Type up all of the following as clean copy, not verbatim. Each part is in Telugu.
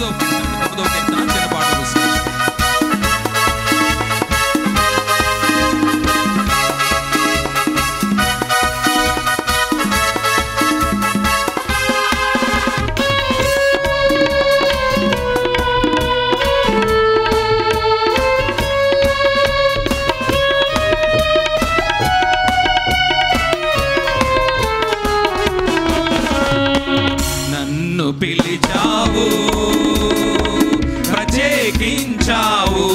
9వ కీర్తన చిన్న పాట వస్తుంది. పిలిచావు, ప్రత్యేకించావు,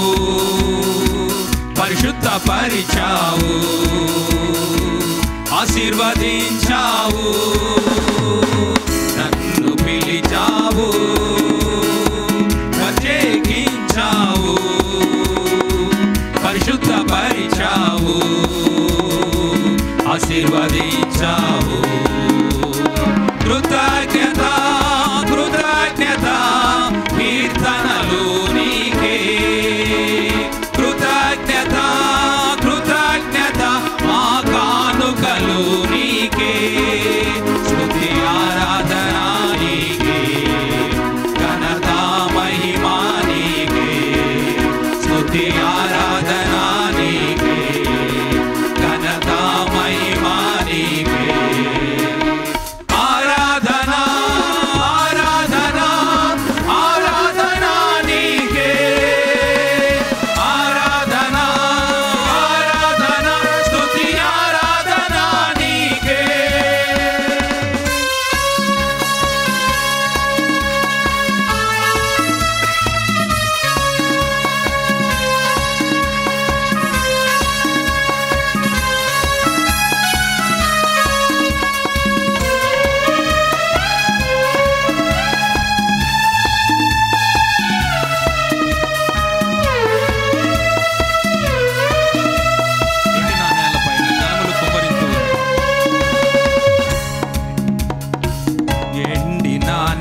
పరిశుద్ధపరిచావు, ఆశీర్వదించావు. నన్ను పిలిచావు, ప్రత్యేకించావు, పరిశుద్ధపరిచావు, ఆశీర్వదించావు. కృతజ్ఞత కృతజ్ఞత కీర్తనలు నీకే, కృతజ్ఞత కృతజ్ఞత మా కానుకలు నీకే. స్తుతి ఆరాధన నీకే, ఘనత మహిమా నీకే. స్తుతి ఆరాధన నీకే, ఘనత మహిమా నీకే.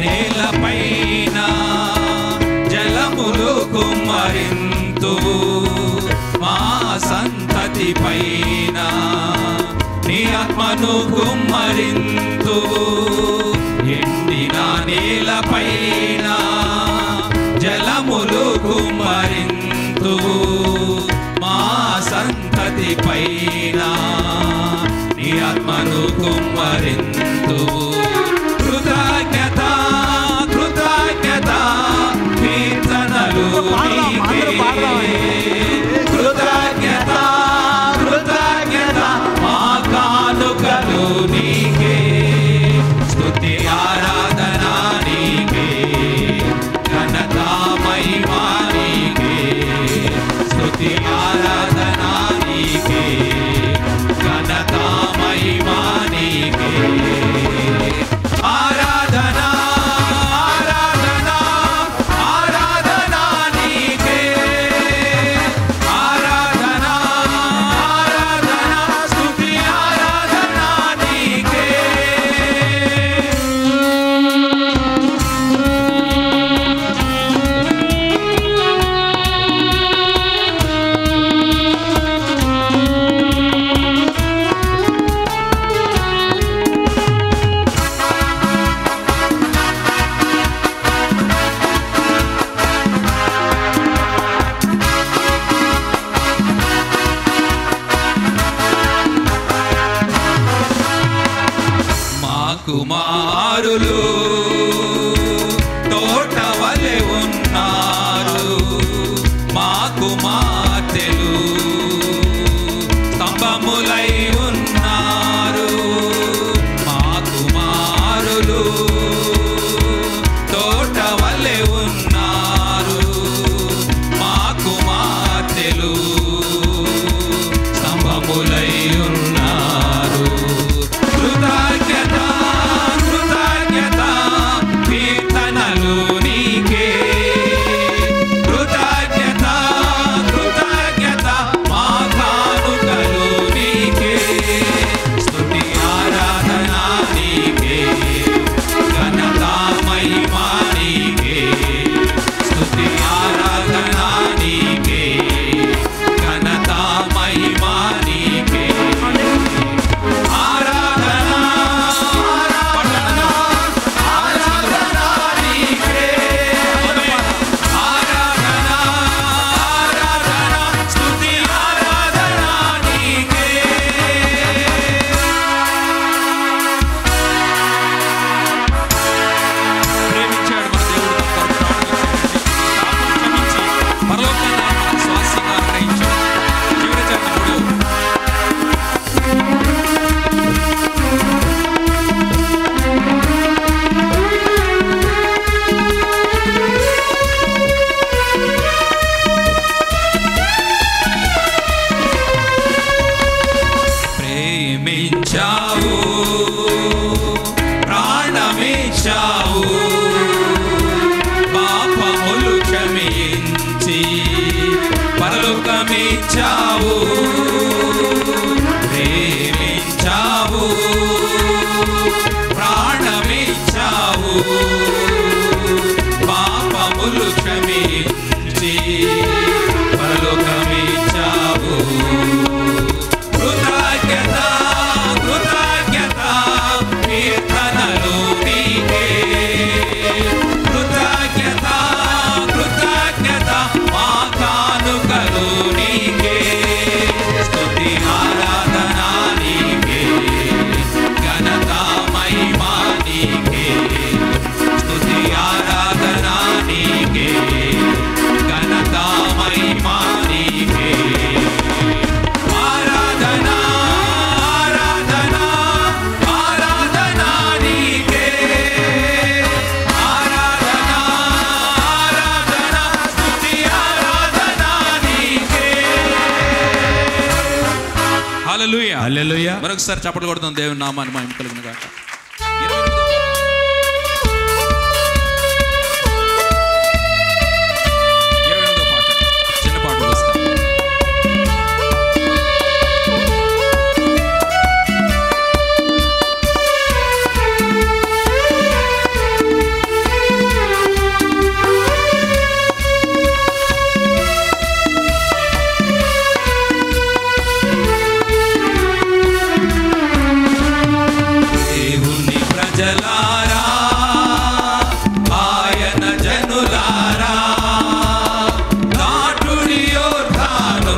నేలపైన జలములు కుమ్మరింతు, మా సంతతి పైన నీ ఆత్మను కుమ్మరింతు. ఎండిన నేలపైన జలములు కుమ్మరింతు, మా సంతతి పైన నీ ఆత్మను కుమ్మరింతు. కృతజ్ఞత కృతజ్ఞత కీర్తనలు నీకే, కృతజ్ఞత కృతజ్ఞత మా కానుకలు నీకే. స్తుతి ఆరాధన నీకే, ఘనత మహిమా నీకే. స్తుతి ఆరాధన నీకే, ఘనత మహిమా నీకే. ఆరాధన ఆరాధన ఆరాధన నీకే, ఆరాధన ఆరాధన స్తుతి ఆరాధన నీకే. కుమారులు తోట వలె ఉన్నారు, మా కుమార్తెలు స్తంభములై ఉన్నారు. మా కుమారులు తోట వలె ఉన్నారు, మా కుమార్తెలు స్తంభములై ఉన్నారు. కృతజ్ఞత కృతజ్ఞత ఉన్నావు, ప్రాణమిచ్చావు, పాపములు క్షమించి పరలోకమిచ్చావు, ప్రేమించావు, ప్రాణమిచ్చావు, పాపములు క్షమించి పరలోకమిచ్చావు. కృతజ్ఞత కృతజ్ఞత కీర్తనలు నీకే, కృతజ్ఞత కృతజ్ఞత మా కానుకలు నీకే, స్తుతి ఆరాధన నీకే, ఘనత మహిమా నీకే, స్తుతి ఆరాధన నీకే, ఘనత మహిమా నీకే. ఆరాధన ఆరాధన ఆరాధన నీకే, ఆరాధన ఆరాధన స్తుతి ఆరాధన నీకే. హల్లెలూయా హల్లెలూయా. మరొకసారి చప్పట్లు కొడుతాం దేవుని నామాన్ని మహిమ కలుగును గాక. 28వ పాట చిన్న పాటలు వస్తాం. దేవుని ప్రజలారా, ఆయన జనులారా, దాటుడి యోర్దాను,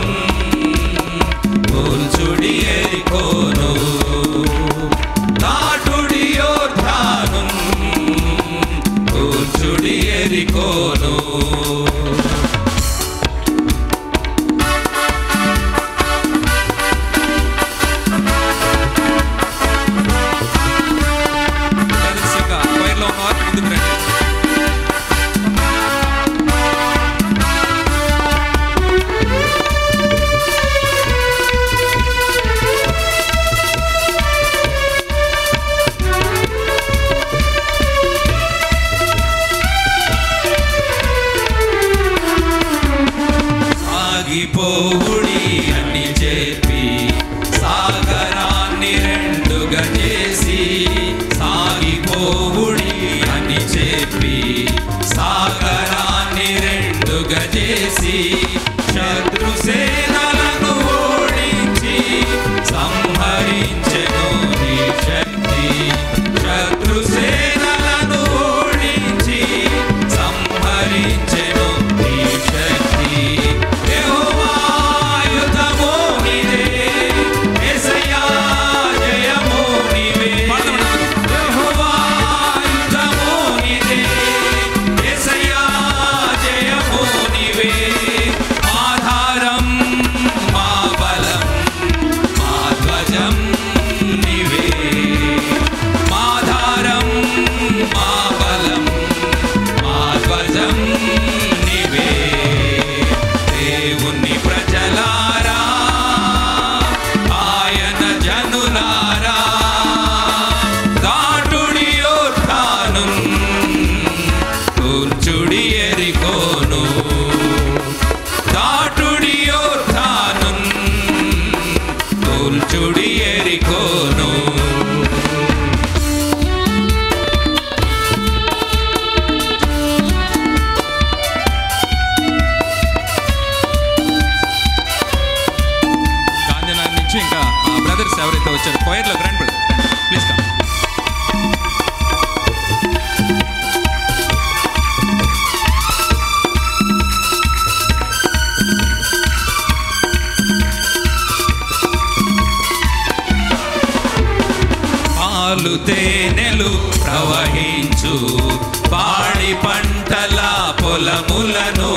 కూల్చుడి యెరికోను, దాటుడి యోర్దాను, కూల్చుడి యెరికోను. ఇంకా వైర్లో ఉన్నవారు ముందుకు రండి. సాగిపోవుడి అని చెప్పి సాగరాన్ని రెండుగా చేసి, సాగిపోవుడి అని చెప్పి సాగరాన్ని రెండుగా చేసి, శత్రుసేనలను ఓడించి సంహరించెను నీ శక్తి, శత్రుసేనలను ఓడించి సంహరించెను నీ శక్తి. యెహోవా యుద్ధము నీదే, యేసయ్యా జయము నీవే. యెహోవా యుద్ధము నీదే, యేసయ్యా జయము నీవే. ఆధారం మా బలం మా ధ్వజం నీవే, ఆధారం మా బలం మా ధ్వజం నీవే. దేవుని ప్రజలారా, ఆయన జనులారా, దాటుడి యోర్దాను, కూల్చుడి యెరికోను, దాటుడి యోర్దాను, కూల్చుడి యెరికోను. గాంధీనగర్ నుంచి ఇంకా బ్రదర్స్ ఎవరైతే వచ్చారు కోయర్లో గ్రాండ్ బ్రదర్ ప్లీజ్ కమ్. పాలు తేనెలు ప్రవహించు పాడి పంటల పొలములను,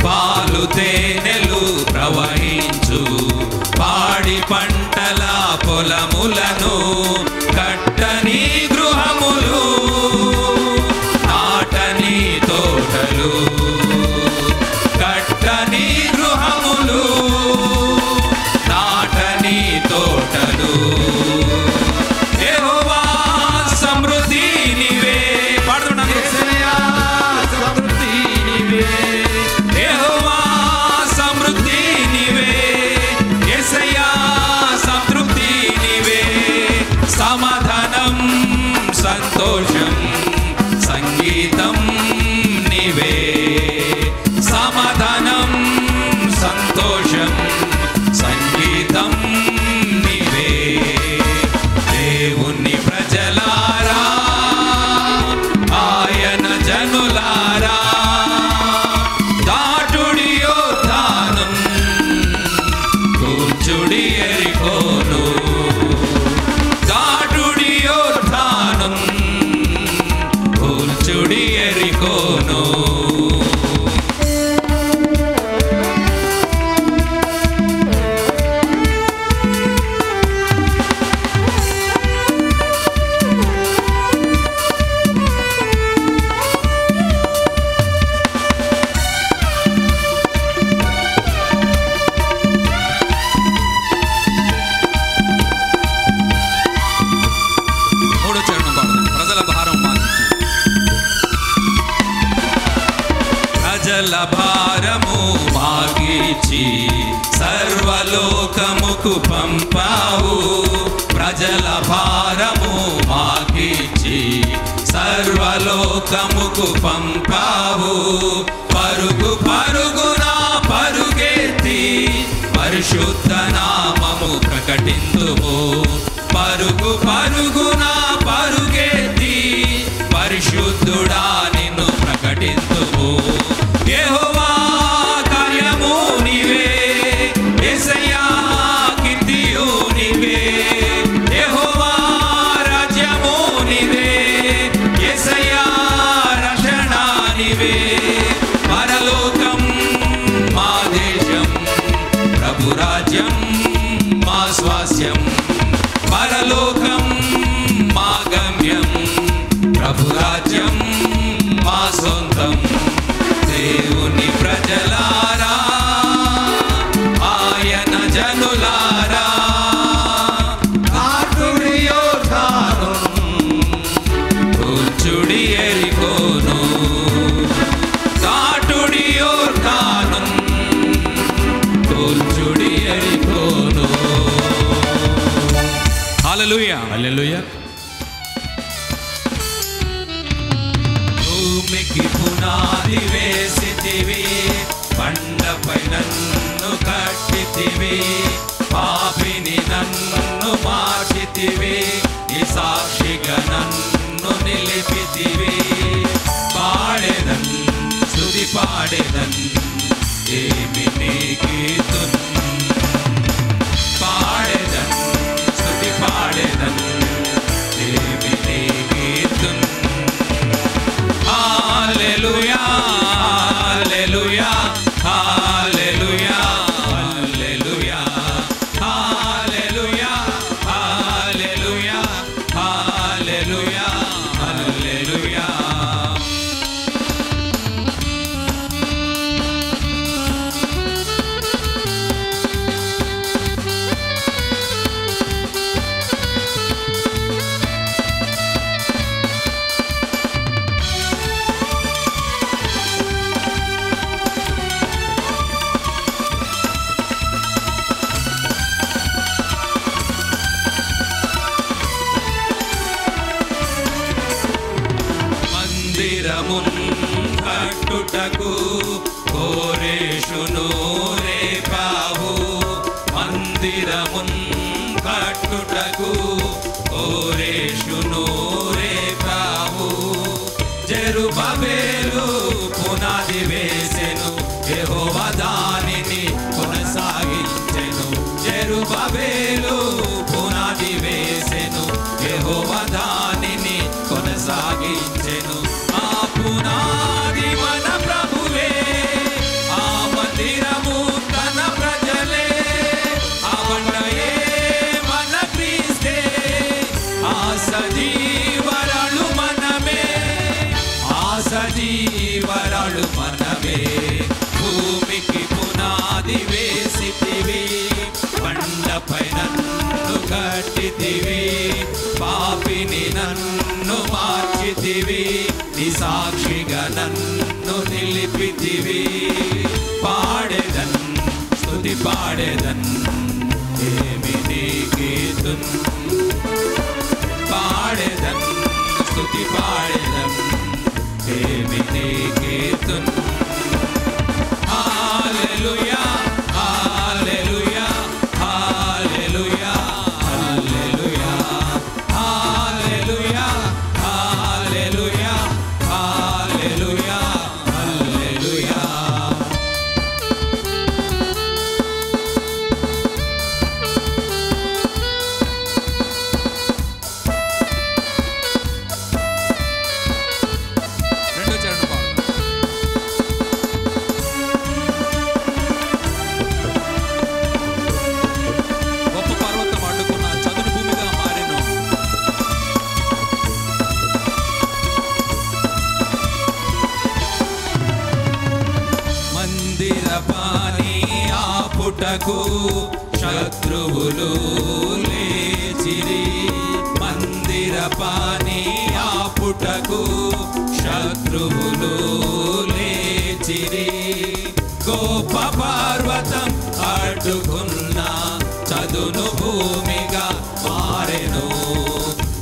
పాలు తేనెలు ప్రవహించు పాడి పంటల పొలములను, కట్టని గృహములు నాటని తోటలు, కట్టని గృహములు నాటని తోటలు, సమాధానం సంతోషం సంగీతం నీవే. సమాధానం సంతోషం సంగీతం నీవే. దేవుని ప్రజలారా ఆయన జనులారా దాటుడి యోర్దానం కూర్చుడి ఎరికోను. దాటుడి యోర్దానం కూర్చుడి ఎరికోను. ప్రజల భారము మాగిచి సర్వలోకముకు పంపావు. ప్రజల భారము మాగిచి సర్వలోకముకు పంపావు. పరుగు పరుగున పరుగెత్తి పరిశుద్ధ నామము ప్రకటింతుము. పరుగు పరుగున పరుగెత్తి పరిశుద్ధుడా నిన్ను ప్రకటింతుము. యెహోవా కార్యము నీవే, యేసయ్యా కీర్తియు నీవే. యెహోవా రాజ్యము నీవే, యేసయ్యా రక్షణ నీవే. పరలోకం మా దేశం, ప్రభు రాజ్యం మా స్వాస్యం. పరలోకం మా గమ్యం, ప్రభు రాజ్యం మా సొంతం. దేవుని ప్రజలారా ఆయన జనులారా దాటుడి యోర్దానం కూర్చుడి ఎరికోను. దాటుడి యోర్దానం కూర్చుడి ఎరికోను. హల్లెలూయా హల్లెలూయా. భూమికి పునాది వేసితివి, బండపై నన్ను కట్టితివి. పాపిని నన్ను మార్చితివి, నీ సాక్షిగా నన్ను నిలిపితివి. పాడేదన్ స్తుతి పాడేదన్ ఏమి నీ కీర్తన. పాడేదన్ స్తుతి పాడేదన్ ఏమి నీ కీర్తన. హల్లెలూయా హల్లెలూయా హల్లెలూయా హల్లెలూయా హల్లెలూయా హల్లెలూయా హల్లెలూయా హల్లెలూయా. మందిరమున్ కట్టుటకు కోరేషును రేపావు. మందిరమున్ కట్టుటకు కోరేషును రేపావు. జెరుబ్బయలు పునాది వేసెను, యెహోవా దానిని కొనసాగించెను. జెరుబ్బయలు పునాది వేసెను, యెహోవా దానిని కొనసాగించెను. ఆ పునాది మన ప్రభువే, ఆ మందిరము తన ప్రజలే. ఆ బండయే మన క్రీస్తే, ఆ సజీవరాలు మనమే. ఆ సజీవరాలు మనమే. భూమికి పునాది వేసితివి, బండపై నన్ను కట్టితివి. పాపిని నన్ను మార్చితివి, నీ సాక్షిగా నన్ను నిలిపితివి. పాడేదన్ స్తుతి పాడేదన్ ఏమి నీ కీర్తన. నీకీర్తన్. హల్లెలూయా హల్లెలూయా హల్లెలూయా హల్లెలూయా హల్లెలూయా హల్లెలూయా హల్లెలూయా హల్లెలూయా. రెండో చరణం పాడుదాం. గొప్ప పర్వతం అడ్డుకున్న చదును భూమిగా మారెను. మందిర పాని ఆపుటకు శత్రువులు లేచిరి. మందిర పాని ఆపుటకు శత్రువులు లేచిరి. గొప్ప పర్వతం అడ్డుకున్న చదును భూమిగా మారెను.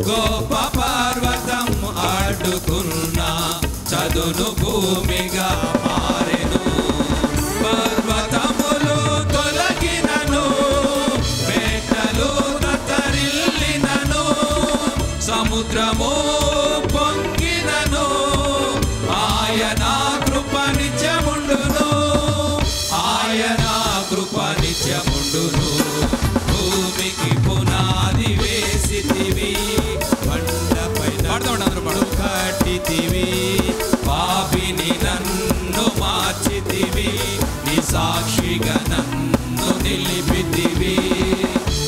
గొప్ప పర్వతం అడ్డుకున్న చదును భూమిగా మారెను. పర్వతములు తొలగినను, బెట్టలు తత్తరిల్లినను, సముద్రము పొంగినను, ఆయన కృప నిత్యముండును. ఆయన కృప నిత్యముండును. భూమికి పునాది వేసితివి, బండపై కట్టితివి. పాపిని నన్ను మార్చితివి, నీ సాక్షిగా నన్ను నిలిపితివి.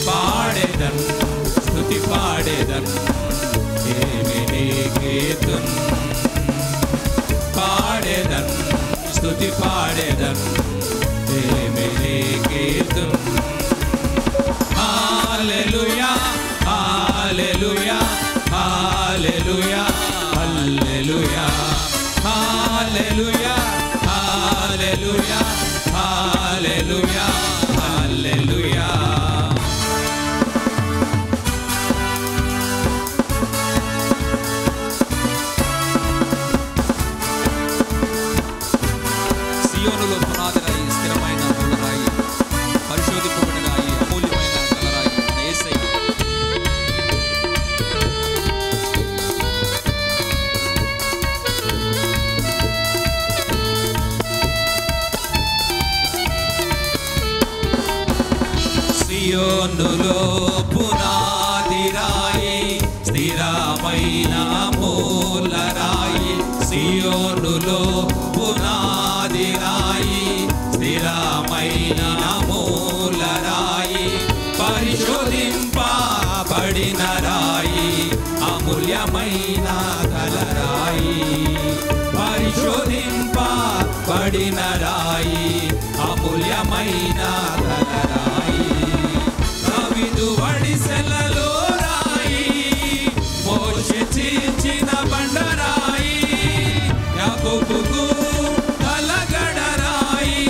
పాడెదన్ స్తుతి పాడెదన్, ఏమి నీకీర్తన్. పాడెదన్ స్తుతి పాడెదన్, ఏమి నీకీర్తన్. హల్లెలూయా హల్లెలూయా హల్లెలూయా హల్లెలూయా హల్లెలూయా హల్లెలూయా హల్లెలూయా హల్లెలూయా. సియోనులో పునాది రాయి, స్థిరమైన మూలరాయి, పరిశోధింపబడిన రాయి, అమూల్యమైన కలరాయి మన యేసయ్య. సియోనులో పునాది రాయి, స్థిరమైన మూలరాయి. సియోనులో పునాది రాయి, స్థిరమైన మూలరాయి, పరిశోధింపబడిన రాయి, అమూల్యమైన కలరాయి. పరిశోధింపబడిన రాయి, అమూల్యమైన కలరాయి. దావీదు వడిసెలలో రాయి, మోషే చీల్చిన బండరాయి, యాకోబుకు తలగడ రాయి,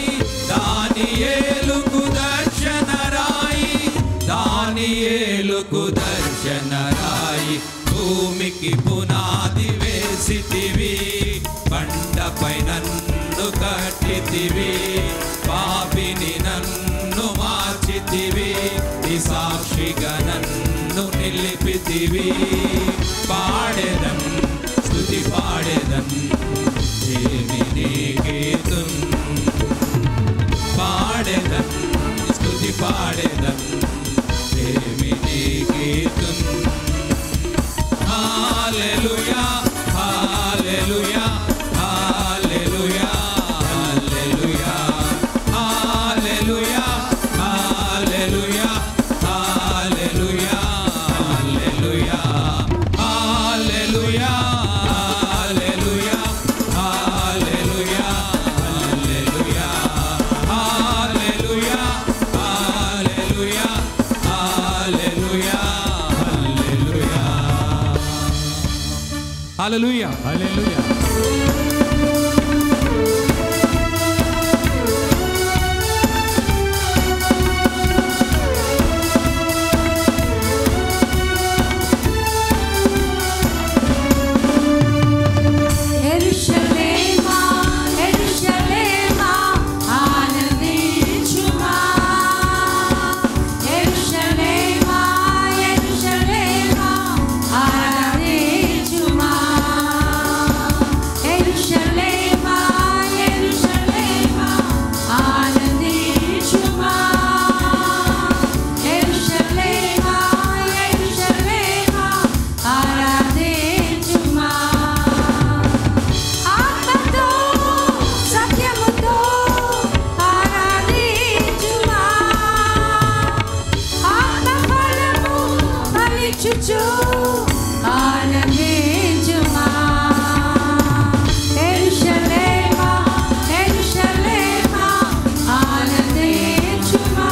దానియేలుకు దర్శన రాయి, దానియేలుకు దర్శన రాయి. భూమికి పునాది వేసితివి, బండపై నన్ను కట్టితివి. పాపిని నన్ను మార్చితివి, నీ సాక్షిగా నన్ను నిలిపితివి. పాడెదన్ స్తుతి పాడెదన్, ఏమి నీకీర్తన్. పాడెదన్ స్తుతి పాడెదన్, ఏమి నీకీర్తన్. హల్లెలూయా హల్లెలూయా హల్లెలూయా హల్లెలూయా హల్లెలూయా హల్లెలూయా హల్లెలూయా హల్లెలూయా హల్లెలూయా హల్లెలూయా హల్లెలూయా హల్లెలూయా హల్లెలూయా హల్లెలూయా హల్లెలూయా హల్లెలూయా హల్లెలూయా. యెరూషలేము ఆనందించుమా యెరూషలేమా యెరూషలేమా ఆనందించుమా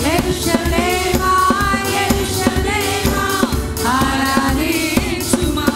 యెరూషలేమా యెరూషలేమా ఆరాధించుమా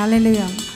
హల్లెలూయా. Hallelujah.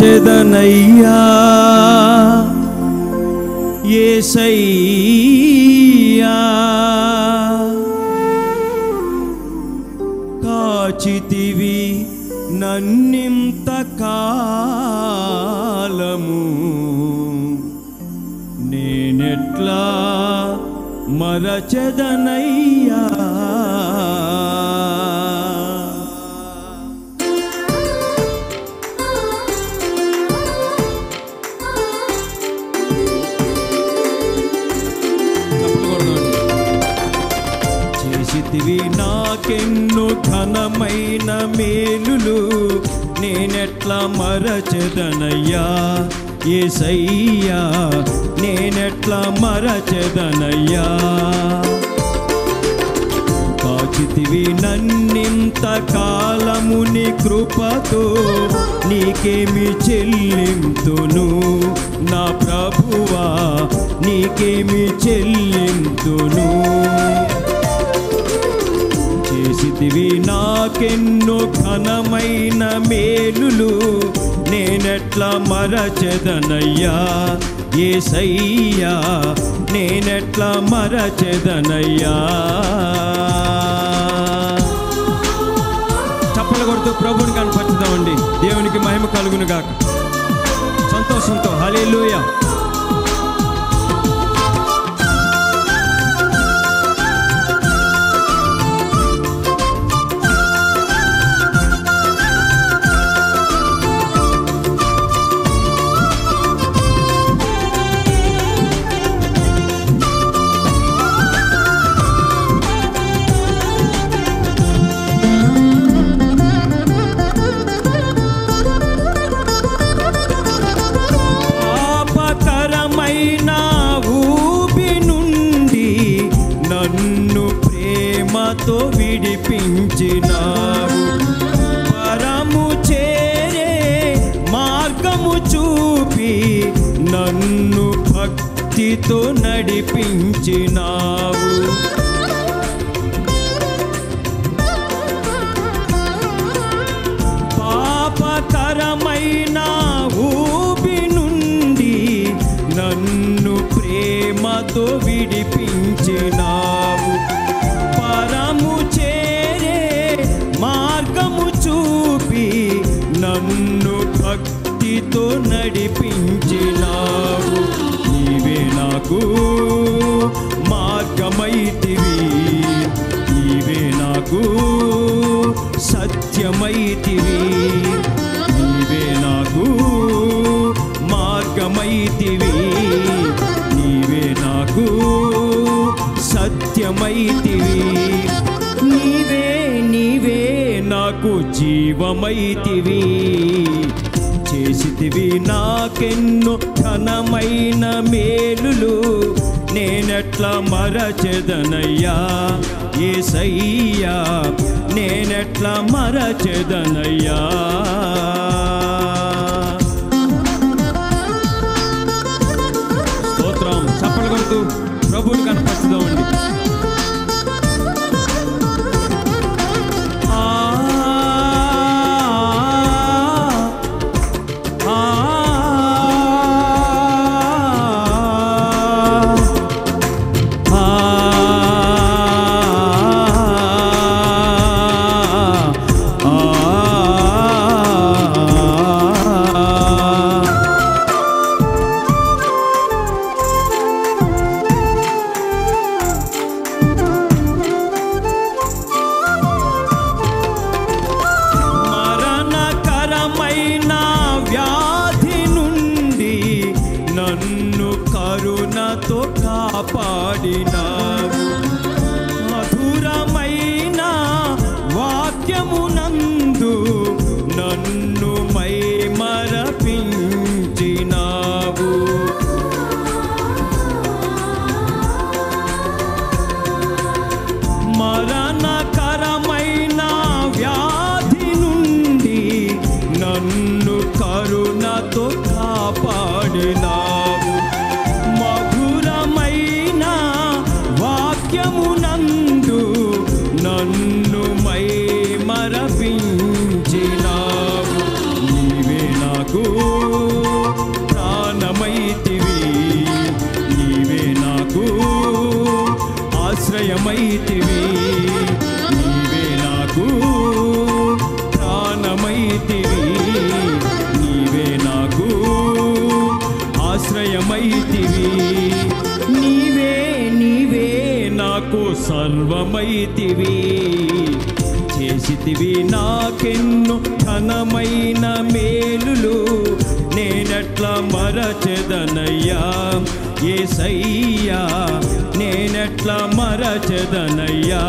మరచెదనయ్యా యేసయ్యా కాచితివి నన్నింత కాలము నేనెట్లా మరచెదనయ్యా చేసితివి నాకెన్నో ఘనమైన మేలులు నేనెట్లా మరచెదనయ్యా యేసయ్యా నేనెట్లా మరచెదనయ్యా కాచితివి నన్నింత కాలము నీ కృపతో నీకేమి చెల్లింతును నా ప్రభువా నీకేమి చెల్లింతును చేసితివి నాకెన్నో ఘనమైన మేలులు నేనెట్లా మరచెదనయ్యా యేసయ్యా నేనెట్లా మరచెదనయ్యా చప్పలు కొడుతూ ప్రభువుని కనపరుచుదామండి. దేవునికి మహిమ కలుగును గాక. సంతోషంతో హల్లెలూయా. తో విడిపించినావు పరము చేరే మార్గము చూపి నన్ను భక్తితో నడిపించినావు పాపకరమైన ఊబి నుండి నన్ను ప్రేమతో విడిపించినావు పరము చేరే మార్గము చూపి నన్ను భక్తితో నడిపించినావు నీవే నాకు మార్గమైతివి నీవే నాకు సత్యమైతివి నీవే నాకు మార్గమైతివి నీవే నాకు సత్యమైతివి నీవే నీవే నాకు జీవమైతివి చేసితివి నాకెన్నో ఘనమైన మేలులు నేనెట్లా మరచెదనయ్యా యేసయ్యా నేనెట్లా మరచెదనయ్యా స్తోత్రం. చప్పలు కొడుతూ ప్రభువుని కనపరుచుదామండి. కరుణతో కాపాడినావు మధురమైన వాక్యమునందు నన్ను మైమరపించినావు మరణకరమైన వ్యాధి నుండి నన్ను కరుణతో కాపాడినావు మధురమైన వాక్యమునందు నన్ను మైమరపించినావు ఆశ్రయమైతివి, నీవే నాకు ప్రాణమైతివి, నీవే నాకు ఆశ్రయమైతివి, నీవే నీవే నాకు సర్వమైతివి. చేసితివి నాకెన్నో ఘనమైన మేలులు, నేనెట్లా మరచెదనయ్యా యేసయ్యా, నేనెట్లా మరచెదనయ్యా.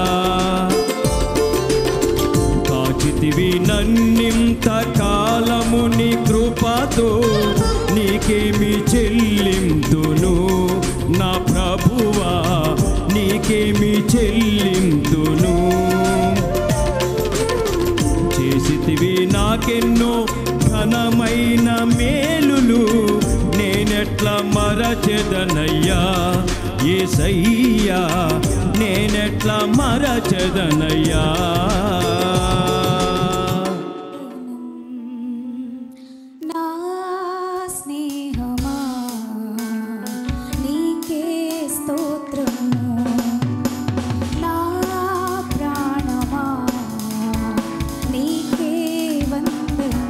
కాచితివి నన్నింత కాలము నీ కృపతో, నీకేమి చెల్లింతును నా ప్రభువా, నీకేమి చెల్లింతును. చేసితివి నాకెన్నో ఘనమైన మేలులు, నేనెట్లా మరచెదనయ్యా యేసయ్యా, నేనెట్లా మరచెదనయ్యా. నా స్నేహమా నీకే స్తోత్రము, నా ప్రాణమా నీకే వందనం.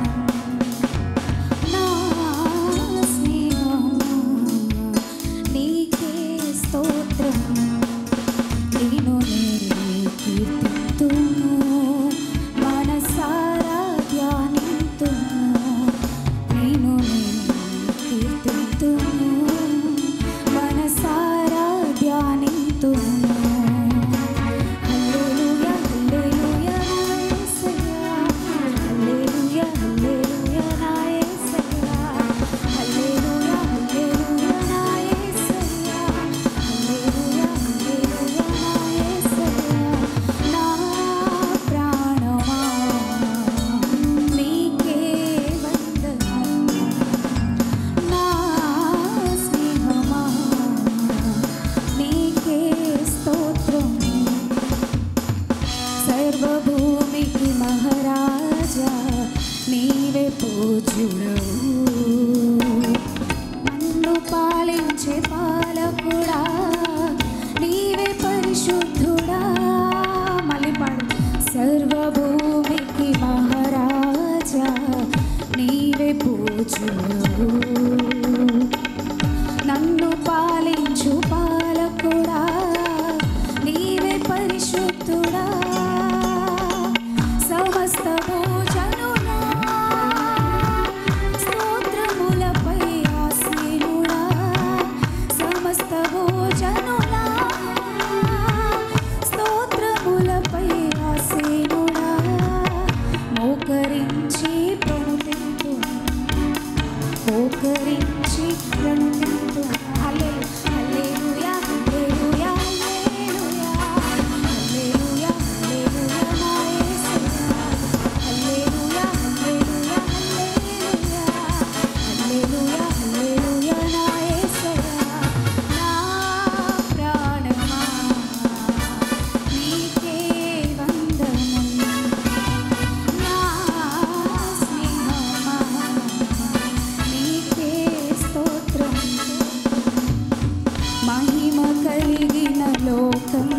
నా స్నేహమా నీకే స్తోత్రము, నేను కీర్తింతును మనసారా ధ్యానింతును, నేను కీర్తింతును మనసారా ధ్యానింతును. హల్లెలూయా హల్లెలూయా నా యేసయ్యా, హల్లెలూయా హల్లెలూయా నా యేసయ్యా, హల్లెలూయా హల్లెలూయా నా యేసయ్యా, హల్లెలూయా హల్లెలూయా నా యేసయ్యా. నా ప్రాణమా నీకే వందనం, నా స్నేహమా నీకే స్తోత్రం. సర్వభూమికి మహారాజా నీవే పూజ్యుడవు, నన్ను పాలించే పాలకుడా నీవే పరిశుద్ధుడా. మళ్ళీ పాడు. సర్వభూమికి మహారాజా నీవే పూజ్యుడవు, నన్ను పాలించు పాలకుడా నీవే పరిశుద్ధుడా. సమస్తము జనులా స్తోత్రములపై ఆసీనుడా, సమస్తము జనులా స్తోత్రములపై ఆసీనుడా. మోకరించి ప్రణుతింతు, మోకరించి ప్రణుతింతు. హల్లెలూయా హల్లెలూయా హల్లెలూయా హల్లెలూయా హల్లెలూయా నా యేసయ్యా, హల్లెలూయా హల్లెలూయా హల్లెలూయా హల్లెలూయా నా యేసయ్యా. నా ప్రాణమా నీకే వందనం, నా స్నేహమా నీకే స్తోత్రం. మహిమ కలిగిన లోకం